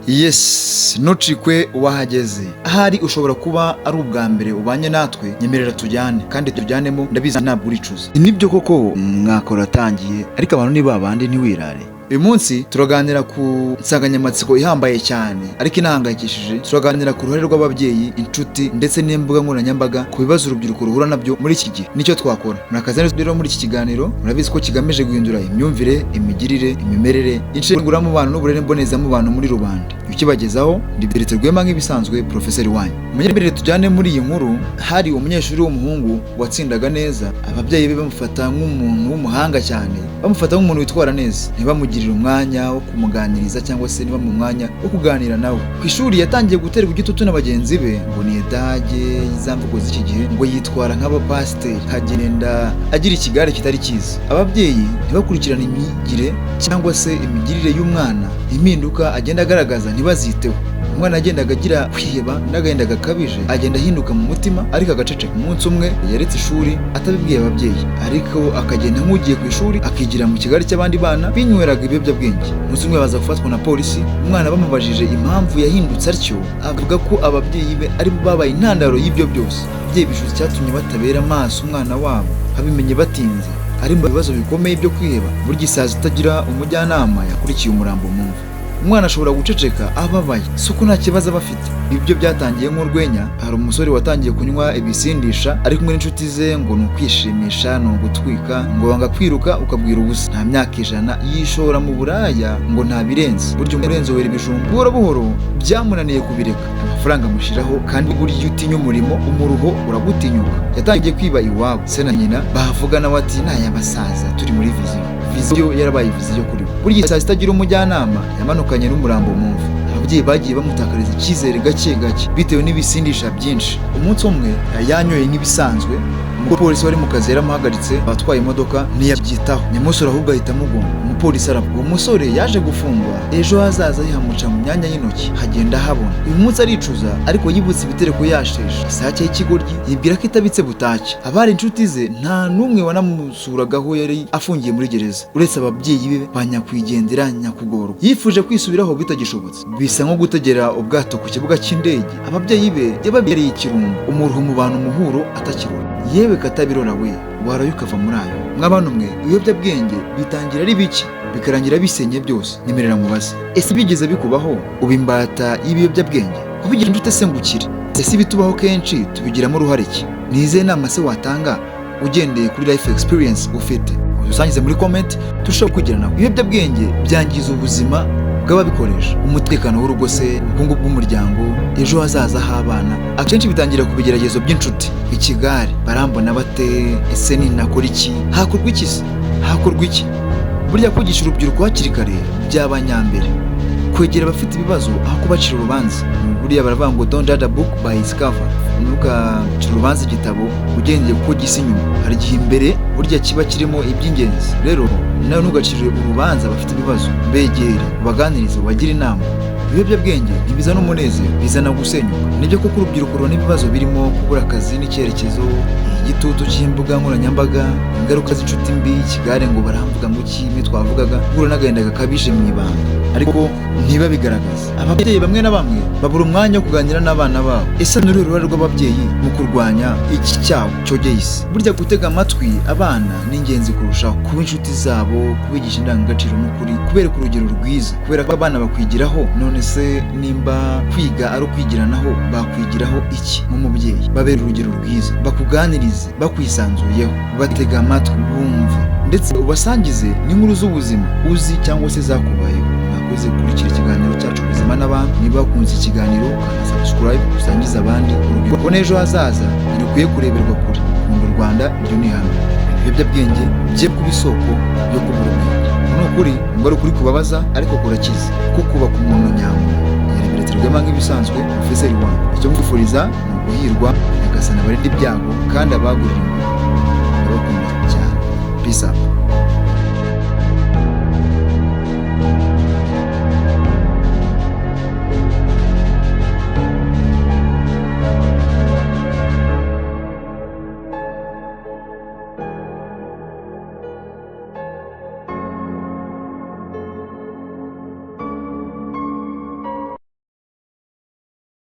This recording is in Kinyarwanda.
Yes, ntucikwe wahageze. Ahari ushobora kuba ari ubwa mbere ubanye natwe, nyemerera tujyane kandi tujyanemo, ndabizi ntabwo uricuza. Nibyo koko mwakora atangiye, ariko abantu ni babandi ntiwirare. Uyu munsi turaganira ku nsanganyamatsiko ihambaye cyane ariko inahangayikishije. Turaganira ku ruhare rw'ababyeyi, inshuti ndetse n'imbuga nkoranyambaga ku bibazo urubyiruko ruhura nabyo muri iki gihe. Nicyo twakora. Murakaza rero muri iki kiganiro, murabizi ko kigamije guhindura imyumvire, imigirire, imimerere, inshinguramo n'uburere mbonezamubano muri rubanda. Ukibagezaho ndiberetse Rwema nk'ibisanzwe professeur wanyu. Munyembere tujyane muri iyi nkuru. Hari umunyeshuri w'umuhungu watsindaga neza, ababyeyi be bamufata nk'umuntu w'umuhanga cyane, bamufata nk'umuntu witwara neza, ntibamugirira umwanya wo kumuganiriza cyangwa se niba mu mwanya wo kuganira nawe. Ku ishuri yatangiye guterwa igitutu na bagenzi be ngo ni edage y'izamvugo z'iki gihe, ngo yitwara nk'abapasiteri, agenda agira ikigare kitari cyiza. Ababyeyi ntibakurikirana imyigire cyangwa se imigirire y'umwana, impinduka agenda agaragaza ntibaziteho. Umwana agendaga agira kwiheba n'agahinda gakabije, agenda ahinduka mu mutima ariko agaceceka. Umunsi umwe yaretse ishuri atabibwiye ababyeyi, ariko akagenda nk'ugiye ku ishuri akigira mu kigari cy'abandi bana binyweraga ibiyobyabwenge. Umunsi umwe baza gufatwa na polisi. Umwana bamubajije impamvu yahindutse atyo, avuga ko ababyeyi be ari bo babaye intandaro y'ibyo byose. Ababyeyi bishuza icyatumye batabera amaso umwana wabo, babimenye batinze. Ari mu bibazo bikomeye byo kwiheba, burya isazi itagira umujyanama yakurikiye umurambo mu mva. Umwana ashobora guceceka ababaye, suko nta kibazo aba afite. Ibyo byatangiye nk'urwenya. Hari umusore watangiye kunywa ibisindisha ari kumwe n'inshuti ze, ngo ni ukwishimisha, ni ugutwika, ngo wanga kwiruka ukabwira ubusa. Nta myaka 100 yishora mu buraya ngo nta birenze. Burya umurenzo wera ibijumba. Buhoro buhoro byamunaniye kubireka, amafaranga amushiraho, kandi burya iyo utinya umurimo umuruho uragutinyuka. Yatangiye kwiba iwabo. Se na nyina bahavuga nawe ati naya basaza turi muri viziyo yarabaye viziyo kuri we. Burya isazi itagira umujyanama yamanukanye n'umurambo mu mva. Ababyeyi bagiye bamutakariza icyizere gake gake bitewe n'ibisindisha byinshi. Umunsi umwe yanyoye nk'ibisanzwe, umupolisi wari mu kazi yaramuhagaritse, abatwaye imodoka ntiyabyitaho, nyamusore ahubwo ahita amugoma. Umupolisi arapfa. Uwo musore yaje gufungwa, ejo hazaza yihamuca mu myanya y'intoki hagenda habona. Uyu munsi aricuza, ariko yibutse ibitereko yasheshe. Isake y'ikigoryi yibwira ko itabitse butacya. Abari inshuti ze nta n'umwe wanamusuragaho yari afungiye muri gereza, uretse ababyeyi be banyakwigendera nyakugorwa. Yifuje kwisubiraho bitagishobotse, bisa nko gutegera ubwato ku kibuga cy'indege. Ababyeyi be yababereye ikirungo, umuruho mu bantu muhuro atakirora. Yewe katabirora we, warayo ukava muri ayo. Mw'abantu mwe, ibiyobyabwenge bitangira ari bike bikarangira bisenye byose. Nyemerera mubaze, ese bigeze bikubaho uba imbata y'ibiyobyabwenge? Kubigira inshuti se ngukire? Ese bitubaho kenshi tubigiramo uruhare ki? Ni izihe nama se watanga ugendeye kuri life experience ufite? Usangize muri comment turushaho kwigirana. Ibiyobyabwenge byangiza ubuzima bw'ababikoresha, umutekano w'urugo se, ubukungu bw'umuryango, ejo hazaza h'abana. Akenshi bitangira ku bigeragezo by'inshuti. Ikigare, barambona bate, ese ninakora iki, hakorwa iki se, hakorwa iki? Burya kwigisha urubyiruko hakiri kare by'abanyambere, kwegera abafite ibibazo aho kubacira urubanza. Buriya baravuga ngo don't judge a book by its cover, ntukacire urubanza igitabo ugendeye kuko gisa inyuma. Hari igihe imbere burya kiba kirimo iby'ingenzi. Rero nawe ntugacire urubanza abafite ibibazo, begere, ubaganirize, ubagire inama. Ibiyobyabwenge ntibizana umunezero, bizana gusenyuka. Nibyo koko urubyiruko rubona ibibazo birimo kubura akazi n'icyerekezo, igitutu cy'imbuga nkoranyambaga, ingaruka z'inshuti mbi, ikigare ngo baramvuga ngo kimwe twavugaga, guhura n'agahinda gakabije mu ibanga, ariko ntibabigaragaza. Ababyeyi bamwe na bamwe babura umwanya wo kuganira n'abana babo. Ese ni uruhare rw'ababyeyi mu kurwanya iki cyago cyogeye isi? Burya gutega amatwi abana ni ingenzi kurushaho, kuba inshuti zabo, kubigisha indangagaciro n'ukuri, kubereka urugero rwiza, kubera ko abana bakwigiraho. None se nimba kwiga ari ukwigiranaho, bakwigiraho iki mu mubyeyi? Babera urugero rwiza, bakuganirize bakwisanzuyeho, batega amatwi bumve, ndetse ubasangize n'inkuru z'ubuzima uzi cyangwa se zakubayeho. Mwakoze gukurikira ikiganiro cyacu Ubuzima n'Abantu. Niba wakunze ikiganiro ukanda subscribe, usangize abandi. Urubyiruko n'ejo hazaza ntirukwiye kureberwa kure. Kunda u Rwanda, iryo ni ihame. Ibiyobyabwenge bye kuba isoko yo kubura ubwenge. Ni ukuri ngo ari ukuri kubabaza, ariko kurakiza, kuko kubaka umuntu nyamuntu. Yareberetse Rwema nk'ibisanzwe professeur wanyu. Icyo mwifuriza ni uguhirwa, nyagasani abarinde ibyago kandi abagurira impuhwe. Ndabakunda cyane. Peace out.